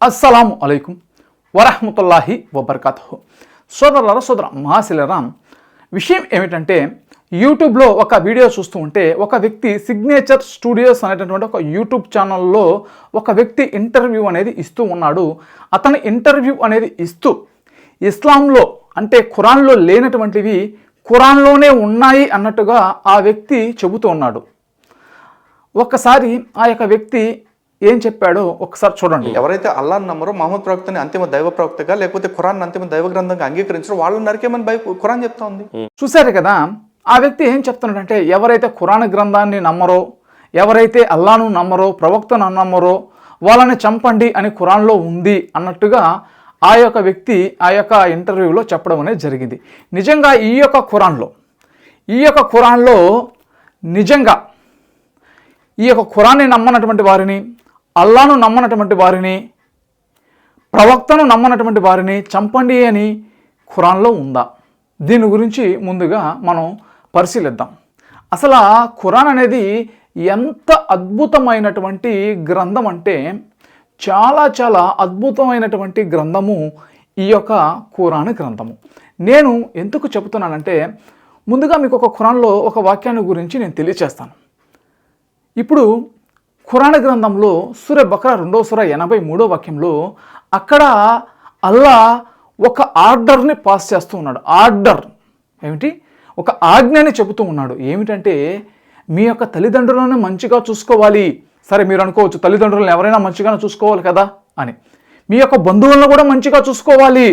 అస్సలాము అలైకుం వరహ్మతుల్లాహి వబర్కాతుహు. సోదర మహాశిలరా, విషయం ఏమిటంటే, యూట్యూబ్లో ఒక వీడియో చూస్తూ ఉంటే ఒక వ్యక్తి సిగ్నేచర్ స్టూడియోస్ అనేటటువంటి ఒక యూట్యూబ్ ఛానల్లో ఒక వ్యక్తి ఇంటర్వ్యూ అనేది ఇస్తూ ఉన్నాడు. అతని ఇంటర్వ్యూ అనేది ఇస్తూ ఇస్లాంలో అంటే ఖురాన్లో లేనటువంటివి ఖురాన్లోనే ఉన్నాయి అన్నట్టుగా ఆ వ్యక్తి చెబుతూ ఉన్నాడు. ఒక్కసారి ఆ యొక్క వ్యక్తి ఏం చెప్పాడో ఒకసారి చూడండి. ఎవరైతే అల్లాహ్ నమ్మరో, మహమ్మద్ ప్రవక్తని అంతిమ దైవ ప్రవక్తగా లేకపోతే ఖురాన్ అంతిమ దైవ గ్రంథంగా అంగీకరించారో వాళ్ళు నరికేమని ఖురాన్ చెప్తా ఉంది. చూశారు కదా, ఆ వ్యక్తి ఏం చెప్తున్నాడంటే, ఎవరైతే ఖురాన్ గ్రంథాన్ని నమ్మరో, ఎవరైతే అల్లాను నమ్మరో, ప్రవక్తను నమ్మరో వాళ్ళని చంపండి అని ఖురాన్లో ఉంది అన్నట్టుగా ఆ యొక్క వ్యక్తి ఆ యొక్క ఇంటర్వ్యూలో చెప్పడం అనేది జరిగింది. నిజంగా ఈ యొక్క ఖురాన్లో నిజంగా ఈ యొక్క ఖురాన్ని నమ్మనటువంటి వారిని, అల్లాను నమ్మనటువంటి వారిని, ప్రవక్తను నమ్మనటువంటి వారిని చంపండి అని ఖురాన్లో ఉందా? దీని గురించి ముందుగా మనం పరిశీలిద్దాం. అసలు ఖురాన్ అనేది ఎంత అద్భుతమైనటువంటి గ్రంథం అంటే, చాలా అద్భుతమైనటువంటి గ్రంథము ఈ యొక్క ఖురాన్ గ్రంథము. నేను ఎందుకు చెబుతున్నానంటే, ముందుగా మీకు ఒక ఖురాన్లో ఒక వాక్యాన్ని గురించి నేను తెలియచేస్తాను. ఇప్పుడు ఖురాన్ గ్రంథంలో సూర బకరా 2వ సూర 83వ వాక్యంలో అక్కడ అల్లా ఒక ఆర్డర్ని పాస్ చేస్తూ ఉన్నాడు. ఆర్డర్ ఏమిటి? ఒక ఆజ్ఞని చెబుతూ ఉన్నాడు. ఏమిటంటే, మీ యొక్క తల్లిదండ్రులను మంచిగా చూసుకోవాలి. సరే, మీరు అనుకోవచ్చు తల్లిదండ్రులను ఎవరైనా మంచిగానే చూసుకోవాలి కదా అని. మీ యొక్క బంధువులను కూడా మంచిగా చూసుకోవాలి.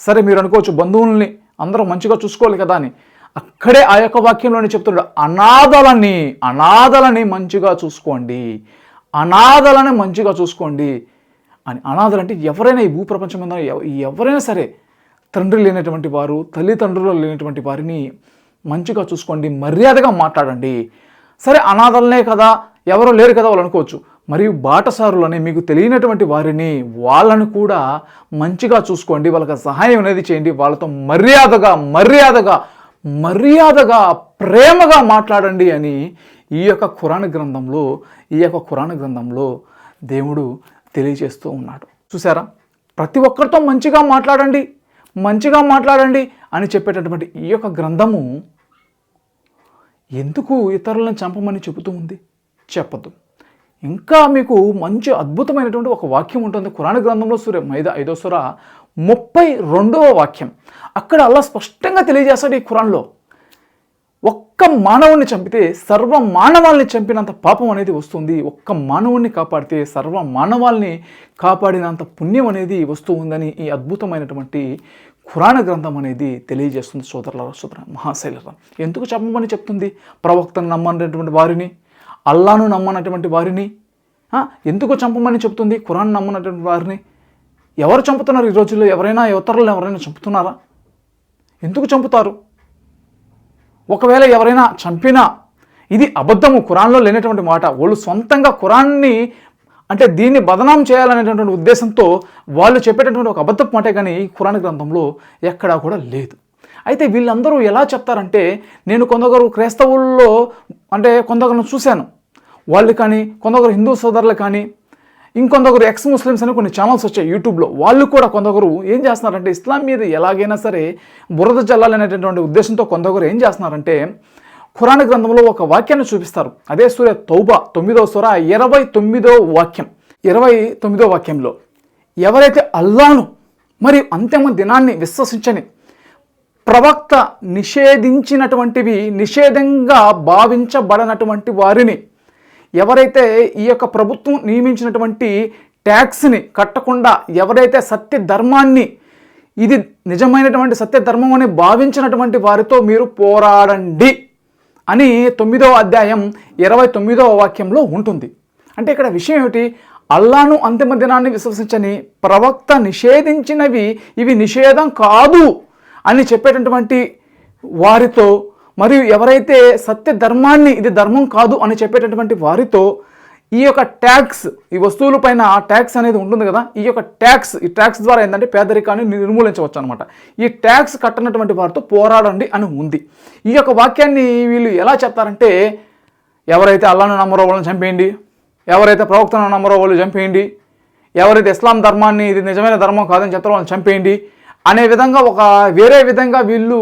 సరే, మీరు అనుకోవచ్చు బంధువుల్ని అందరూ మంచిగా చూసుకోవాలి కదా అని. అక్కడే ఆ యొక్క వాక్యంలోనే చెప్తున్నాడు, అనాథలని మంచిగా చూసుకోండి, అనాథలని మంచిగా చూసుకోండి అని. అనాథలు అంటే ఎవరైనా ఈ భూప్రపంచం మీద ఎవరైనా సరే తండ్రి లేనటువంటి వారు, తల్లిదండ్రులు లేనటువంటి వారిని మంచిగా చూసుకోండి, మర్యాదగా మాట్లాడండి. సరే, అనాథలనే కదా, ఎవరో లేరు కదా వాళ్ళు అనుకోవచ్చు. మరియు బాటసారులని, మీకు తెలియనటువంటి వారిని, వాళ్ళను కూడా మంచిగా చూసుకోండి, వాళ్ళకి సహాయం అనేది చేయండి, వాళ్ళతో మర్యాదగా ప్రేమగా మాట్లాడండి అని ఈ యొక్క ఖురాన్ గ్రంథంలో దేవుడు తెలియజేస్తూ ఉన్నాడు. చూసారా, ప్రతి ఒక్కరితో మంచిగా మాట్లాడండి అని చెప్పేటటువంటి ఈ యొక్క గ్రంథము ఎందుకు ఇతరులను చంపమని చెబుతూ ఉంది? చెప్పదు. ఇంకా మీకు మంచి అద్భుతమైనటువంటి ఒక వాక్యం ఉంటుంది ఖురాన్ గ్రంథంలో, సూర మైదా 5వ సూర 32వ వాక్యం. అక్కడ అల్లా స్పష్టంగా తెలియజేస్తాడు, ఈ ఖురాన్లో ఒక్క మానవుణ్ణి చంపితే సర్వ మానవాల్ని చంపినంత పాపం అనేది వస్తుంది, ఒక్క మానవుణ్ణి కాపాడితే సర్వ మానవాల్ని కాపాడినంత పుణ్యం అనేది వస్తూ ఉందని ఈ అద్భుతమైనటువంటి ఖురాన్ గ్రంథం అనేది తెలియజేస్తుంది. సోదర మహాశైలరా, ఎందుకు చంపమని చెప్తుంది? ప్రవక్తను నమ్మనటువంటి వారిని, అల్లాను నమ్మనటువంటి వారిని ఎందుకు చంపమని చెప్తుంది? ఖురాన్ నమ్మనటువంటి వారిని ఎవరు చంపుతున్నారు ఈ రోజుల్లో? ఇతరులను ఎవరైనా చంపుతున్నారా? ఎందుకు చంపుతారు? ఒకవేళ ఎవరైనా చంపినా ఇది అబద్ధము, ఖురాన్లో లేనటువంటి మాట. వాళ్ళు సొంతంగా ఖురాన్ని అంటే దీన్ని బదనాం చేయాలనేటటువంటి ఉద్దేశంతో వాళ్ళు చెప్పేటటువంటి ఒక అబద్ధపు మాటే కానీ ఈ ఖురాన్ గ్రంథంలో ఎక్కడా కూడా లేదు. అయితే వీళ్ళందరూ ఎలా చెప్తారంటే, నేను కొందరు క్రైస్తవుల్లో అంటే కొందరు చూశాను, వాళ్ళు కానీ కొందరు హిందూ సోదరులు కానీ ఇంకొందరు ఎక్స్ ముస్లిమ్స్ అని కొన్ని ఛానల్స్ వచ్చాయి యూట్యూబ్లో. వాళ్ళు కూడా కొందరు ఏం చేస్తున్నారంటే, ఇస్లాం మీద ఎలాగైనా సరే బురద జల్లాలనేటటువంటి ఉద్దేశంతో కొందరు ఏం చేస్తున్నారంటే, ఖురాన్ గ్రంథంలో ఒక వాక్యాన్ని చూపిస్తారు. అదే సూర తౌబా 9వ సూర 29వ వాక్యంలో, ఎవరైతే అల్లాను మరియు అంతిమ దినాన్ని విశ్వసించని, ప్రవక్త నిషేధించినటువంటివి నిషేధంగా భావించబడనటువంటి వారిని, ఎవరైతే ఈ యొక్క ప్రభుత్వం నియమించినటువంటి ట్యాక్స్ని కట్టకుండా, ఎవరైతే సత్య ధర్మాన్ని ఇది నిజమైనటువంటి సత్య ధర్మం అని భావించినటువంటి వారితో మీరు పోరాడండి అని 9వ అధ్యాయం 29వ వాక్యంలో ఉంటుంది. అంటే ఇక్కడ విషయం ఏమిటి? అల్లాను అంతిమ దినాన్ని విశ్వసించని, ప్రవక్త నిషేధించినవి ఇవి నిషేధం కాదు అని చెప్పేటటువంటి వారితో, మరియు ఎవరైతే సత్య ధర్మాన్ని ఇది ధర్మం కాదు అని చెప్పేటటువంటి వారితో ఈ యొక్క ట్యాక్స్, ఈ వస్తువుల పైన ట్యాక్స్ అనేది ఉంటుంది కదా, ఈ ట్యాక్స్ ద్వారా ఏంటంటే పేదరికాన్ని నిర్మూలించవచ్చు అనమాట. ఈ ట్యాక్స్ కట్టనటువంటి వారితో పోరాడండి అని ఉంది. ఈ యొక్క వాక్యాన్ని వీళ్ళు ఎలా చెప్తారంటే, ఎవరైతే అల్లాను నమ్మరో వాళ్ళని చంపేయండి, ఎవరైతే ప్రవక్తను నమ్మరో వాళ్ళు చంపేయండి, ఎవరైతే ఇస్లాం ధర్మాన్ని ఇది నిజమైన ధర్మం కాదని చెప్తారో వాళ్ళని చంపేయండి అనే విధంగా ఒక వేరే విధంగా వీళ్ళు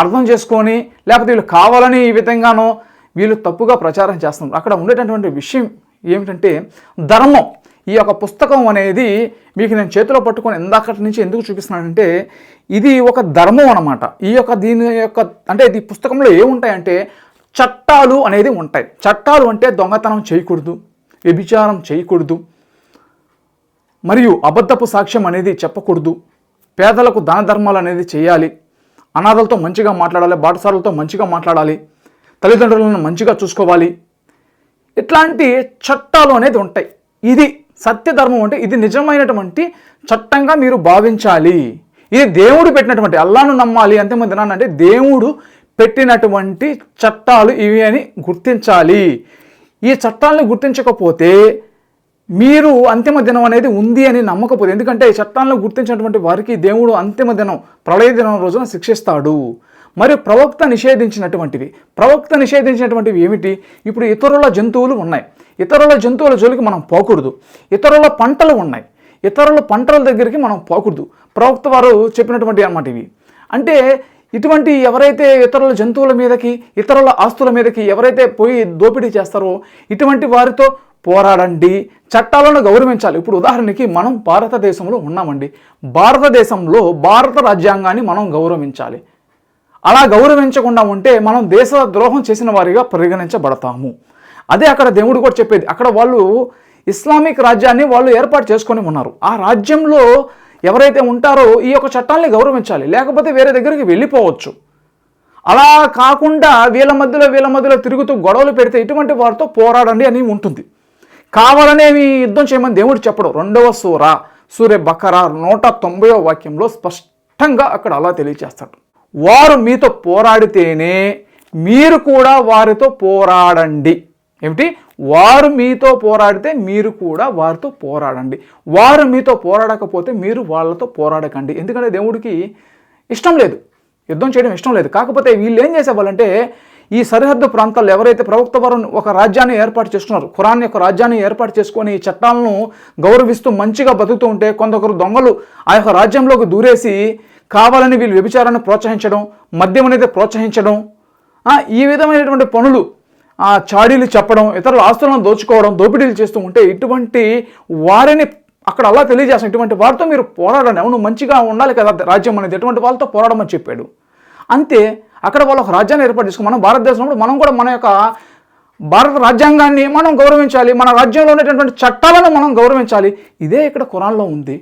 అర్థం చేసుకొని, లేకపోతే వీళ్ళు కావాలని ఈ విధంగానో వీళ్ళు తప్పుగా ప్రచారం చేస్తున్నారు. అక్కడ ఉండేటటువంటి విషయం ఏమిటంటే ధర్మం. ఈ యొక్క పుస్తకం అనేది మీకు నేను చేతిలో పట్టుకొని ఇందాకటి నుంచి ఎందుకు చూపిస్తున్నానంటే ఇది ఒక ధర్మం అన్నమాట. దీని యొక్క అంటే ఈ పుస్తకంలో ఏముంటాయంటే చట్టాలు అనేది ఉంటాయి. చట్టాలు అంటే దొంగతనం చేయకూడదు, వ్యభిచారం చేయకూడదు, మరియు అబద్ధపు సాక్ష్యం అనేది చెప్పకూడదు, పేదలకు దాన ధర్మాలు అనేది చేయాలి, అనాథలతో మంచిగా మాట్లాడాలి, బాటసారులతో మంచిగా మాట్లాడాలి, తల్లిదండ్రులను మంచిగా చూసుకోవాలి. ఇట్లాంటి చట్టాలు అనేది ఉంటాయి. ఇది సత్యధర్మం అంటే ఇది నిజమైనటువంటి చట్టంగా మీరు భావించాలి. ఇది దేవుడు పెట్టినటువంటి, అల్లాను నమ్మాలి అంతిమ దినాన్ని అంటే దేవుడు పెట్టినటువంటి చట్టాలు ఇవి అని గుర్తించాలి. ఈ చట్టాలను గుర్తించకపోతే మీరు అంతిమ దినం అనేది ఉంది అని నమ్మకపోతే, ఎందుకంటే ఈ చట్టాలను గుర్తించినటువంటి వారికి దేవుడు అంతిమ దినం ప్రళయ దినం రోజున శిక్షిస్తాడు. మరియు ప్రవక్త నిషేధించినటువంటివి ఏమిటి? ఇప్పుడు ఇతరుల జంతువులు ఉన్నాయి, ఇతరుల జంతువుల జోలికి మనం పోకూడదు. ఇతరుల పంటలు ఉన్నాయి, ఇతరుల పంటల దగ్గరికి మనం పోకూడదు. ప్రవక్త వారు చెప్పినటువంటి అన్నమాట ఇవి. అంటే ఇటువంటి ఎవరైతే ఇతరుల జంతువుల మీదకి, ఇతరుల ఆస్తుల మీదకి ఎవరైతే పోయి దోపిడీ చేస్తారో ఇటువంటి వారితో పోరాడండి, చట్టాలను గౌరవించాలి. ఇప్పుడు ఉదాహరణకి మనం భారతదేశంలో ఉన్నామండి, భారతదేశంలో భారత రాజ్యాంగాన్ని మనం గౌరవించాలి. అలా గౌరవించకుండా ఉంటే మనం దేశ ద్రోహం చేసిన వారిగా పరిగణించబడతాము. అదే అక్కడ దేవుడు కూడా చెప్పేది. అక్కడ వాళ్ళు ఇస్లామిక్ రాజ్యాన్ని వాళ్ళు ఏర్పాటు చేసుకొని ఉన్నారు. ఆ రాజ్యంలో ఎవరైతే ఉంటారో ఈ యొక్క చట్టాన్ని గౌరవించాలి, లేకపోతే వేరే దగ్గరికి వెళ్ళిపోవచ్చు. అలా కాకుండా వీళ్ళ మధ్యలో తిరుగుతూ గొడవలు పెడితే ఇటువంటి వారితో పోరాడండి అని ఉంటుంది. కావాలనేవి యుద్ధం చేయమని దేవుడు చెప్పడు. 2వ సూరె బకరా 190వ వాక్యంలో స్పష్టంగా అక్కడ అలా తెలియజేస్తాడు. వారు మీతో పోరాడితేనే మీరు కూడా వారితో పోరాడండి. ఏమిటి? వారు మీతో పోరాడితే మీరు కూడా వారితో పోరాడండి. వారు మీతో పోరాడకపోతే మీరు వాళ్ళతో పోరాడకండి. ఎందుకంటే దేవుడికి ఇష్టం లేదు, యుద్ధం చేయడం ఇష్టం లేదు. కాకపోతే వీళ్ళు ఏం చేసేవాళ్ళంటే ఈ సరిహద్దు ప్రాంతాల్లో ఎవరైతే ప్రవక్త వారు ఒక రాజ్యాన్ని ఏర్పాటు చేస్తున్నారు, ఖురాన్ యొక్క రాజ్యాన్ని ఏర్పాటు చేసుకొని ఈ చట్టాలను గౌరవిస్తూ మంచిగా బతుకుతూ ఉంటే కొందరు దొంగలు ఆ యొక్క రాజ్యంలోకి దూరేసి కావాలని వీళ్ళు వ్యభిచారాన్ని ప్రోత్సహించడం, మద్యం అనేది ప్రోత్సహించడం, ఈ విధమైనటువంటి పనులు, చాడీలు చెప్పడం, ఇతరుల ఆస్తులను దోచుకోవడం, దోపిడీలు చేస్తూ ఉంటే ఇటువంటి వారిని అక్కడ అలా తెలియజేస్తాం. ఇటువంటి వారితో మీరు పోరాడండి. అవును, మంచిగా ఉండాలి కదా రాజ్యం అనేది, ఎటువంటి వాళ్ళతో పోరాడమని చెప్పాడు. అంతే. అక్కడ వాళ్ళు ఒక రాజ్యాన్ని ఏర్పాటు చేసుకుని మనం భారతదేశంలో మనం కూడా మన యొక్క భారత రాజ్యాంగాన్ని మనం గౌరవించాలి, మన రాజ్యంలో ఉండేటటువంటి చట్టాలను మనం గౌరవించాలి. ఇదే ఇక్కడ ఖురాన్లో ఉంది.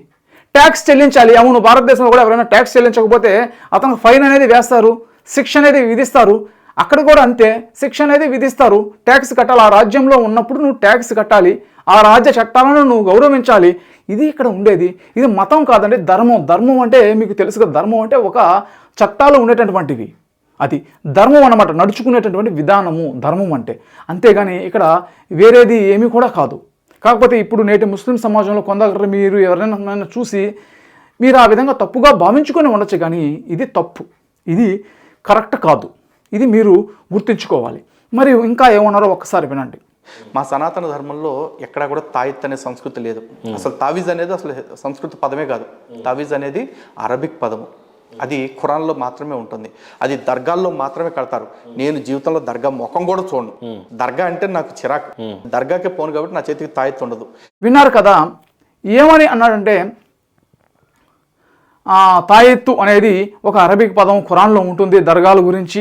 ట్యాక్స్ చెల్లించాలి. అవును, భారతదేశంలో కూడా ఎవరైనా ట్యాక్స్ చెల్లించకపోతే అతనికి ఫైన్ అనేది వేస్తారు, శిక్ష అనేది విధిస్తారు. అక్కడ కూడా అంతే, శిక్ష అనేది విధిస్తారు, ట్యాక్స్ కట్టాలి. ఆ రాజ్యంలో ఉన్నప్పుడు నువ్వు ట్యాక్స్ కట్టాలి, ఆ రాజ్య చట్టాలను నువ్వు గౌరవించాలి. ఇది ఇక్కడ ఉండేది. ఇది మతం కాదండి, ధర్మం. ధర్మం అంటే మీకు తెలుసు కదా, ధర్మం అంటే ఒక చట్టాలు ఉండేటటువంటివి, అది ధర్మం అన్నమాట. నడుచుకునేటటువంటి విధానము ధర్మం అంటే. అంతేగాని ఇక్కడ వేరేది ఏమీ కూడా కాదు. కాకపోతే ఇప్పుడు నేటి ముస్లిం సమాజంలో కొందరు మీరు ఎవరైనా చూసి మీరు ఆ విధంగా తప్పుగా భావించుకొని ఉండొచ్చు, కానీ ఇది తప్పు, ఇది కరెక్ట్ కాదు. ఇది మీరు గుర్తుంచుకోవాలి. మరియు ఇంకా ఏమన్నారో ఒక్కసారి వినండి. మా సనాతన ధర్మంలో ఎక్కడా కూడా తాయిత్ అనే సంస్కృతి లేదు. అసలు తావీజ్ అనేది అసలు సంస్కృత పదమే కాదు. తావీజ్ అనేది అరబిక్ పదము. అది ఖురాన్లో మాత్రమే ఉంటుంది. అది దర్గాల్లో మాత్రమే కడతారు. నేను జీవితంలో దర్గా ముఖం కూడా చూడను. దర్గా అంటే నాకు చిరాకు. దర్గాకే పోను కాబట్టి నా చేతికి తాయిత్ ఉండదు. విన్నారు కదా, ఏమని అన్నాడంటే తాయిత్తు అనేది ఒక అరబిక్ పదం, ఖురాన్లో ఉంటుంది. దర్గాల గురించి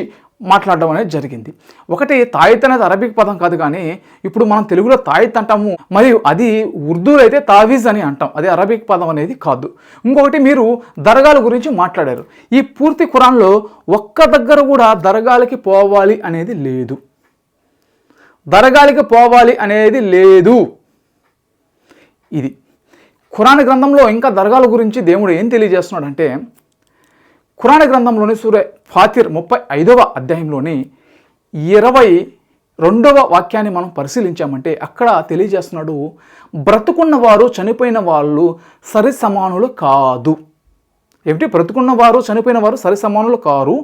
మాట్లాడడం అనేది జరిగింది. ఒకటి, తాయిత్ అనేది అరబిక్ పదం కాదు, కానీ ఇప్పుడు మనం తెలుగులో తాయిత్ అంటాము, మరియు అది ఉర్దూలో అయితే తావీజ్ అని అంటాం. అది అరబిక్ పదం అనేది కాదు. ఇంకొకటి, మీరు దర్గాల గురించి మాట్లాడారు. ఈ పూర్తి ఖురాన్లో ఒక్క దగ్గర కూడా దర్గాలకి పోవాలి అనేది లేదు. దర్గాలకి పోవాలి అనేది లేదు. ఇది ఖురాన్ గ్రంథంలో. ఇంకా దర్గాల గురించి దేవుడు ఏం తెలియజేస్తున్నాడంటే, ఖురాన్ గ్రంథంలోని సూరే ఫాతిర్ 35వ అధ్యాయంలోని 22వ వాక్యాన్ని మనం పరిశీలించామంటే అక్కడ తెలియజేస్తున్నాడు, బ్రతుకున్న వారు చనిపోయిన వాళ్ళు సరి సమానులు కాదు. ఏమిటి? బ్రతుకున్న వారు చనిపోయిన వారు సరి సమానులు కారు.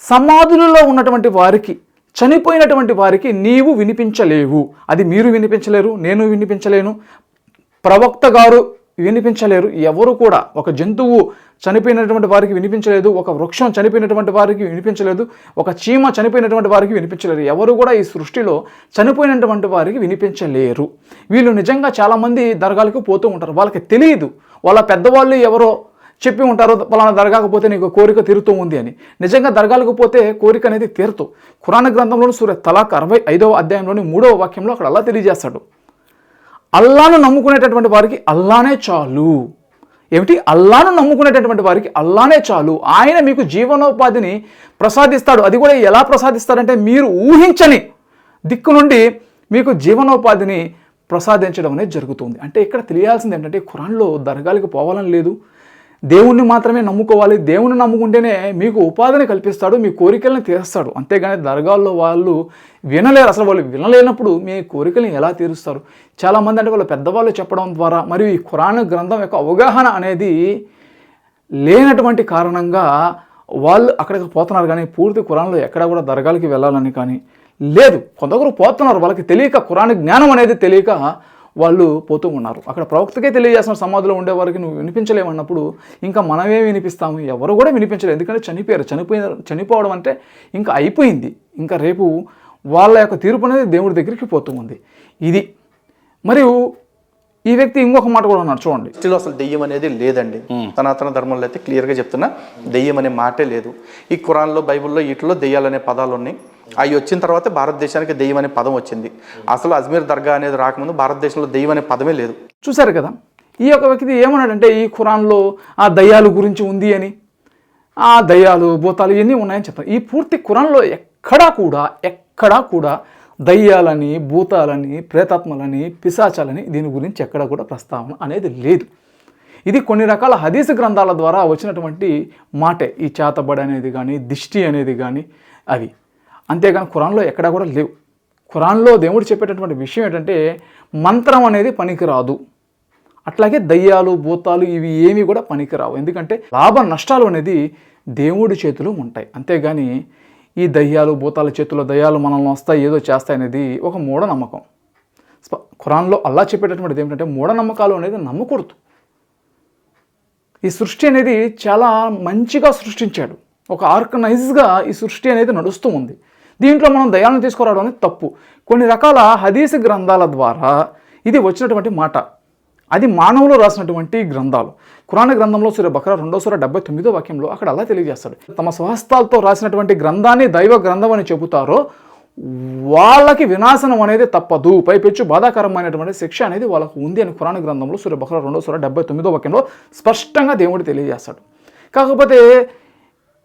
సమాధులలో ఉన్నటువంటి వారికి, చనిపోయినటువంటి వారికి నీవు వినిపించలేవు. అది మీరు వినిపించలేరు, నేను వినిపించలేను, ప్రవక్త గారు వినిపించలేరు ఎవరు కూడా. ఒక జంతువు చనిపోయినటువంటి వారికి వినిపించలేదు, ఒక వృక్షం చనిపోయినటువంటి వారికి వినిపించలేదు, ఒక చీమ చనిపోయినటువంటి వారికి వినిపించలేరు. ఎవరు కూడా ఈ సృష్టిలో చనిపోయినటువంటి వారికి వినిపించలేరు. వీళ్ళు నిజంగా చాలామంది దర్గాలకు పోతూ ఉంటారు, వాళ్ళకి తెలియదు, వాళ్ళ పెద్దవాళ్ళు ఎవరో చెప్పి ఉంటారు పలానా దర్గాకు పోతే నీకు కోరిక తీరుతూ ఉంది అని. నిజంగా దర్గాలకు పోతే కోరిక అనేది తీరుతూ. ఖురాన్ గ్రంథంలోని సూర తలాక్ 65వ అధ్యాయంలోని 3వ వాక్యంలో అక్కడ అల్లా తెలియజేస్తాడు, అల్లాను నమ్ముకునేటటువంటి వారికి అల్లానే చాలు. ఏమిటి? అల్లాను నమ్ముకునేటటువంటి వారికి అల్లానే చాలు. ఆయన మీకు జీవనోపాధిని ప్రసాదిస్తాడు. అది కూడా ఎలా ప్రసాదిస్తాడంటే మీరు ఊహించని దిక్కు నుండి మీకు జీవనోపాధిని ప్రసాదించడం అనేది జరుగుతుంది. అంటే ఇక్కడ తెలియాల్సింది ఏంటంటే ఖురాన్లో దర్గాలకు పోవాలని లేదు, దేవుణ్ణి మాత్రమే నమ్ముకోవాలి, దేవుణ్ణి నమ్ముకుంటేనే మీకు ఉపాధిని కల్పిస్తాడు, మీ కోరికలను తీరుస్తాడు. అంతేగాని దర్గాల్లో వాళ్ళు వినలేరు. అసలు వాళ్ళు వినలేనప్పుడు మీ కోరికలను ఎలా తీరుస్తారు? చాలామంది అంటే వాళ్ళ పెద్దవాళ్ళు చెప్పడం ద్వారా మరియు ఈ ఖురాన్ గ్రంథం యొక్క అవగాహన అనేది లేనటువంటి కారణంగా వాళ్ళు అక్కడికి పోతున్నారు. కానీ పూర్తి ఖురాన్లో ఎక్కడ కూడా దర్గాలకి వెళ్ళాలని కానీ లేదు. కొందరు పోతున్నారు, వాళ్ళకి తెలియక, ఖురాన్ జ్ఞానం అనేది తెలియక వాళ్ళు పోతూ ఉన్నారు. అక్కడ ప్రవక్తకే తెలియజేస్తున్న సమాధిలో ఉండేవారికి నువ్వు వినిపించలేమన్నప్పుడు ఇంకా మనమే వినిపిస్తాము? ఎవరు కూడా వినిపించలేదు. ఎందుకంటే చనిపోవడం అంటే ఇంకా అయిపోయింది. ఇంకా రేపు వాళ్ళ యొక్క తీర్పు అనేది దేవుడి దగ్గరికి పోతూ ఉంది. ఇది మరియు ఈ వ్యక్తి ఇంకొక మాట కూడా ఉన్నాడు చూడండి. స్టిల్ అసలు దెయ్యం అనేది లేదండి. సనాతన ధర్మంలో అయితే క్లియర్గా చెప్తున్నా, దెయ్యం అనే మాటే లేదు. ఈ ఖురాన్లో, బైబిల్లో వీటిలో దెయ్యాలనే పదాలు ఉన్నాయి. అవి వచ్చిన తర్వాత భారతదేశానికి దెయ్యం అనే పదం వచ్చింది. అసలు అజ్మీర్ దర్గా అనేది రాకముందు భారతదేశంలో దెయ్యం అనే పదమే లేదు. చూశారు కదా, ఈ యొక్క వ్యక్తి ఏమన్నాడంటే ఈ ఖురాన్లో ఆ దయ్యాలు గురించి ఉంది అని, ఆ దయ్యాలు భూతాలు ఇవన్నీ ఉన్నాయని చెప్తారు. ఈ పూర్తి ఖురాన్లో ఎక్కడా కూడా దయ్యాలని, భూతాలని, ప్రేతాత్మలని, పిశాచాలని దీని గురించి ఎక్కడ కూడా ప్రస్తావన అనేది లేదు. ఇది కొన్ని రకాల హదీస్ గ్రంథాల ద్వారా వచ్చినటువంటి మాటే. ఈ చేతబడి అనేది కానీ, దిష్టి అనేది కానీ అవి. అంతేగాని ఖురాన్లో ఎక్కడా కూడా లేవు. ఖురాన్లో దేవుడు చెప్పేటటువంటి విషయం ఏంటంటే మంత్రం అనేది పనికిరాదు, అట్లాగే దయ్యాలు, భూతాలు ఇవి ఏమీ కూడా పనికిరావు. ఎందుకంటే లాభ నష్టాలు అనేది దేవుడి చేతిలో ఉంటాయి. అంతేగాని ఈ దయ్యాలు, భూతాల చేతిలో దయ్యాలు మనల్ని వస్తాయి, ఏదో చేస్తాయి అనేది ఒక మూఢనమ్మకం. ఖురాన్లో అల్లా చెప్పేటటువంటిది ఏమిటంటే మూఢనమ్మకాలు అనేది నమ్మకూడదు. ఈ సృష్టి అనేది చాలా మంచిగా సృష్టించాడు, ఒక ఆర్గనైజ్గా ఈ సృష్టి అనేది నడుస్తూ ఉంది. దీంట్లో మనం దయ్యాలను తీసుకురావడం అనేది తప్పు. కొన్ని రకాల హదీస్ గ్రంథాల ద్వారా ఇది వచ్చినటువంటి మాట, అది మానవులు రాసినటువంటి గ్రంథాలు. ఖురాన్ గ్రంథంలో సూర బకరా 2వ సూర 79వ వాక్యంలో అక్కడ అలా తెలియజేస్తాడు, తమ స్వహస్తాలతో రాసినటువంటి గ్రంథాన్ని దైవ గ్రంథం అని చెబుతారో వాళ్ళకి వినాశనం అనేది తప్పదు, పైపెచ్చు బాధాకరమైనటువంటి శిక్ష అనేది వాళ్ళకు ఉంది అని ఖురాన్ గ్రంథంలో సూర బకరా 2వ సూర 79వ వాక్యంలో స్పష్టంగా దేవుడు తెలియజేస్తాడు. కాకపోతే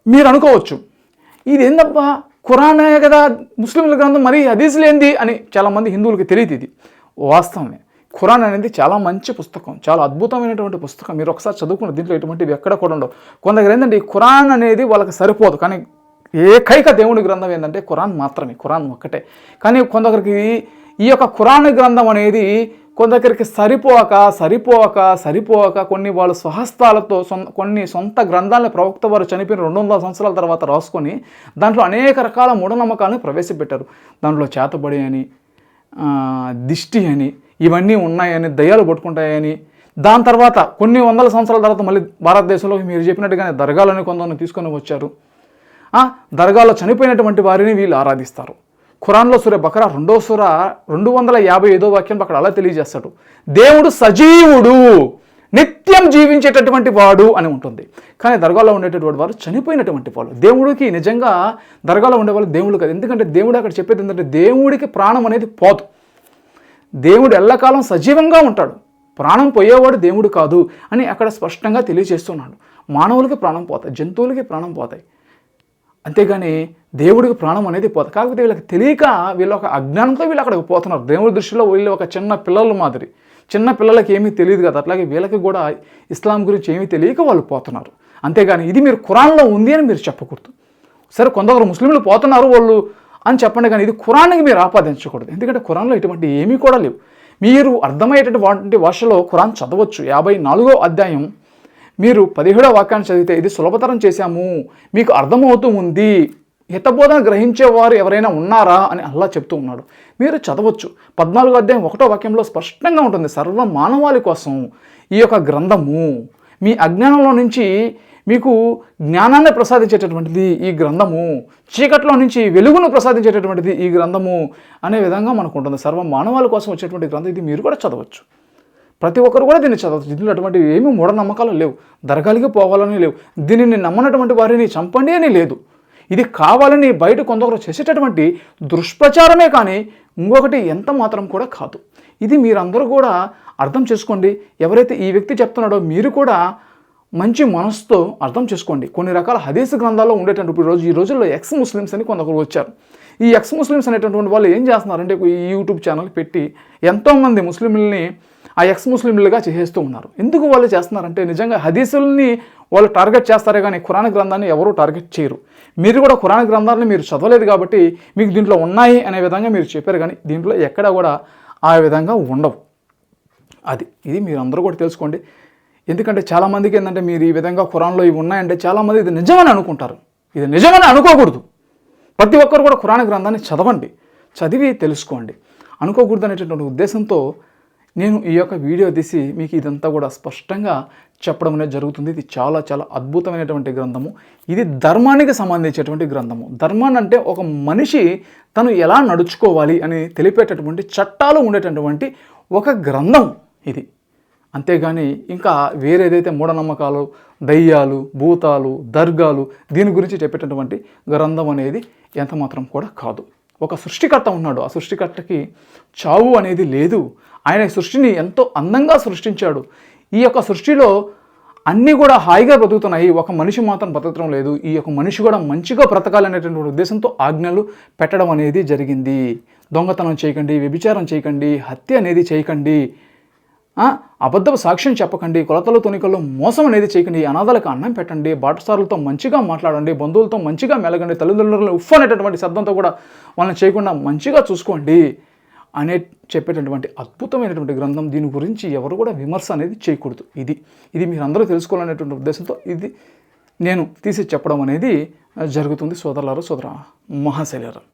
మీరు అనుకోవచ్చు, ఇది ఏందబ్బా ఖురానే కదా ముస్లింల గ్రంథం, మరి హదీసులు ఏంది అని చాలామంది హిందువులకి తెలియదు. ఇది వాస్తవమే. ఖురాన్ అనేది చాలా మంచి పుస్తకం, చాలా అద్భుతమైనటువంటి పుస్తకం. మీరు ఒకసారి చదువుకున్న దీంట్లో ఎటువంటివి ఎక్కడ కూడా ఉండవు. కొందరు ఏంటంటే ఈ ఖురాన్ అనేది వాళ్ళకి సరిపోదు, కానీ ఏకైక దేవుడి గ్రంథం ఏంటంటే ఖురాన్ మాత్రమే, ఖురాన్ ఒక్కటే. కానీ కొందరికి ఈ యొక్క ఖురాన్ గ్రంథం అనేది కొందరికి సరిపోక కొన్ని వాళ్ళు స్వహస్తాలతో కొన్ని సొంత గ్రంథాలను ప్రవక్త వారు చనిపోయిన 200 సంవత్సరాల తర్వాత రాసుకొని దాంట్లో అనేక రకాల మూఢనమ్మకాలను ప్రవేశపెట్టారు. దాంట్లో చేతబడి అని, దిష్టి అని, ఇవన్నీ ఉన్నాయని, దయ్యాలు పట్టుకుంటాయని, దాని తర్వాత కొన్ని వందల సంవత్సరాల తర్వాత మళ్ళీ భారతదేశంలో మీరు చెప్పినట్టుగానే దర్గాలని కొందరిని తీసుకొని వచ్చారు. దర్గాలో చనిపోయినటువంటి వారిని వీళ్ళు ఆరాధిస్తారు. ఖురాన్లో సూర బకరా 2వ సూర 255వ వాక్యం అక్కడ అలా తెలియజేస్తాడు, దేవుడు సజీవుడు, నిత్యం జీవించేటటువంటి వాడు అని ఉంటుంది. కానీ దర్గాలో ఉండేటటువంటి వారు చనిపోయినటువంటి వాళ్ళు. దేవుడికి నిజంగా దర్గాలో ఉండేవాళ్ళు దేవుడు కాదు. ఎందుకంటే దేవుడు అక్కడ చెప్పేది ఏంటంటే దేవుడికి ప్రాణం అనేది పోదు, దేవుడు ఎల్లకాలం సజీవంగా ఉంటాడు, ప్రాణం పోయేవాడు దేవుడు కాదు అని అక్కడ స్పష్టంగా తెలియజేస్తున్నాడు. మానవులకి ప్రాణం పోతాయి, జంతువులకి ప్రాణం పోతాయి, అంతేగాని దేవుడికి ప్రాణం అనేది పోతుంది. కాకపోతే వీళ్ళకి తెలియక వీళ్ళ ఒక అజ్ఞానంతో వీళ్ళు అక్కడికి పోతున్నారు. దేవుడి దృష్టిలో వీళ్ళు ఒక చిన్న పిల్లల మాదిరి, చిన్న పిల్లలకి ఏమీ తెలియదు కదా, అట్లాగే వీళ్ళకి కూడా ఇస్లాం గురించి ఏమీ తెలియక వాళ్ళు పోతున్నారు. అంతేగాని ఇది మీరు ఖురాన్లో ఉంది అని మీరు చెప్పకూడదు. సరే కొందరు ముస్లింలు పోతున్నారు వాళ్ళు అని చెప్పండి, కానీ ఇది ఖురాన్కి మీరు ఆపాదించకూడదు. ఎందుకంటే ఖురాన్లో ఇటువంటి ఏమీ కూడా లేవు. మీరు అర్థమయ్యేటటువంటి భాషలో ఖురాన్ చదవచ్చు. 54వ అధ్యాయం మీరు 17వ వాక్యాన్ని చదివితే ఇది సులభతరం చేశాము, మీకు అర్థమవుతూ ఉంది, హితబోధన గ్రహించేవారు ఎవరైనా ఉన్నారా అని అల్లా చెప్తూ ఉన్నాడు. మీరు చదవచ్చు. 14వ అధ్యాయం 1వ వాక్యంలో స్పష్టంగా ఉంటుంది, సర్వ మానవాళి కోసం ఈ యొక్క గ్రంథము. మీ అజ్ఞానంలో నుంచి మీకు జ్ఞానాన్ని ప్రసాదించేటటువంటిది ఈ గ్రంథము, చీకట్లో నుంచి వెలుగును ప్రసాదించేటటువంటిది ఈ గ్రంథము అనే విధంగా మనకు ఉంటుంది. సర్వ మానవాళి కోసం వచ్చేటువంటి గ్రంథం ఇది. మీరు కూడా చదవచ్చు, ప్రతి ఒక్కరు కూడా దీన్ని చదవచ్చు. దీనిలో అటువంటి ఏమీ మూఢనమ్మకాలు లేవు, దరగాలికి పోవాలని లేవు, దీనిని నమ్మనటువంటి వారిని చంపండి అని లేదు. ఇది కావాలని బయట కొందరు చేసేటటువంటి దుష్ప్రచారమే కానీ ఇంకొకటి ఎంత మాత్రం కూడా కాదు. ఇది మీరందరూ కూడా అర్థం చేసుకోండి. ఎవరైతే ఈ వ్యక్తి చెప్తున్నాడో మీరు కూడా మంచి మనసుతో అర్థం చేసుకోండి. కొన్ని రకాల హదీస్ గ్రంథాల్లో ఉండేటటువంటి ఈ రోజుల్లో ఎక్స్ ముస్లిమ్స్ అని కొందరు వచ్చారు. ఈ ఎక్స్ ముస్లిమ్స్ అనేటటువంటి వాళ్ళు ఏం చేస్తున్నారంటే ఈ యూట్యూబ్ ఛానల్ పెట్టి ఎంతోమంది ముస్లింలని ఆ ఎక్స్ ముస్లింలుగా చేసేస్తూ ఉన్నారు. ఎందుకు వాళ్ళు చేస్తున్నారంటే నిజంగా హదీసుల్ని వాళ్ళు టార్గెట్ చేస్తారే కానీ ఖురాన్ గ్రంథాన్ని ఎవరూ టార్గెట్ చేయరు. మీరు కూడా ఖురాన్ గ్రంథాలను మీరు చదవలేదు కాబట్టి మీకు దీంట్లో ఉన్నాయి అనే విధంగా మీరు చెప్పారు, కానీ దీంట్లో ఎక్కడా కూడా ఆ విధంగా ఉండవు. ఇది మీరు అందరూ కూడా తెలుసుకోండి. ఎందుకంటే చాలామందికి ఏంటంటే మీరు ఈ విధంగా ఖురాన్లో ఇవి ఉన్నాయంటే చాలామంది ఇది నిజమని అనుకుంటారు. ఇది నిజమని అనుకోకూడదు. ప్రతి ఒక్కరు కూడా ఖురాన్ గ్రంథాన్ని చదవండి, చదివి తెలుసుకోండి. అనుకోకూడదు అనేటటువంటి ఉద్దేశంతో నేను ఈ యొక్క వీడియో తీసి మీకు ఇదంతా కూడా స్పష్టంగా చెప్పడం అనేది జరుగుతుంది. ఇది చాలా చాలా అద్భుతమైనటువంటి గ్రంథము. ఇది ధర్మానికి సంబంధించేటువంటి గ్రంథము. ధర్మాన్ని అంటే ఒక మనిషి తను ఎలా నడుచుకోవాలి అని తెలిపేటటువంటి చట్టాలు ఉండేటటువంటి ఒక గ్రంథం ఇది. అంతేగాని ఇంకా వేరేదైతే మూఢనమ్మకాలు, దయ్యాలు, భూతాలు, దర్గాలు దీని గురించి చెప్పేటటువంటి గ్రంథం అనేది ఎంత మాత్రం కూడా కాదు. ఒక సృష్టికర్త ఉన్నాడు, ఆ సృష్టికర్తకి చావు అనేది లేదు. ఆయన సృష్టిని ఎంతో అందంగా సృష్టించాడు. ఈ యొక్క సృష్టిలో అన్నీ కూడా హాయిగా బ్రతుకుతున్నాయి, ఒక మనిషి మాత్రం బ్రతకడం లేదు. ఈ యొక్క మనిషి కూడా మంచిగా బ్రతకాలనేటువంటి ఉద్దేశంతో ఆజ్ఞలు పెట్టడం అనేది జరిగింది. దొంగతనం చేయకండి, వ్యభిచారం చేయకండి, హత్య అనేది చేయకండి, అబద్ధపు సాక్ష్యం చెప్పకండి, కొలతలు తొనికల్లో మోసం అనేది చేయకండి, అనాథాలకు అన్నం పెట్టండి, బాటసారులతో మంచిగా మాట్లాడండి, బంధువులతో మంచిగా మెలగండి, తల్లిదండ్రులను ఉఫ్ అనేటటువంటి శబ్దంతో కూడా వాళ్ళని చేయకుండా మంచిగా చూసుకోండి అనే చెప్పేటటువంటి అద్భుతమైనటువంటి గ్రంథం. దీని గురించి ఎవరు కూడా విమర్శ అనేది చేయకూడదు. ఇది మీరందరూ తెలుసుకోవాలనేటువంటి ఉద్దేశంతో ఇది నేను తీసి చెప్పడం అనేది జరుగుతుంది. సోదరులారా, సోదర మహాశైలారా.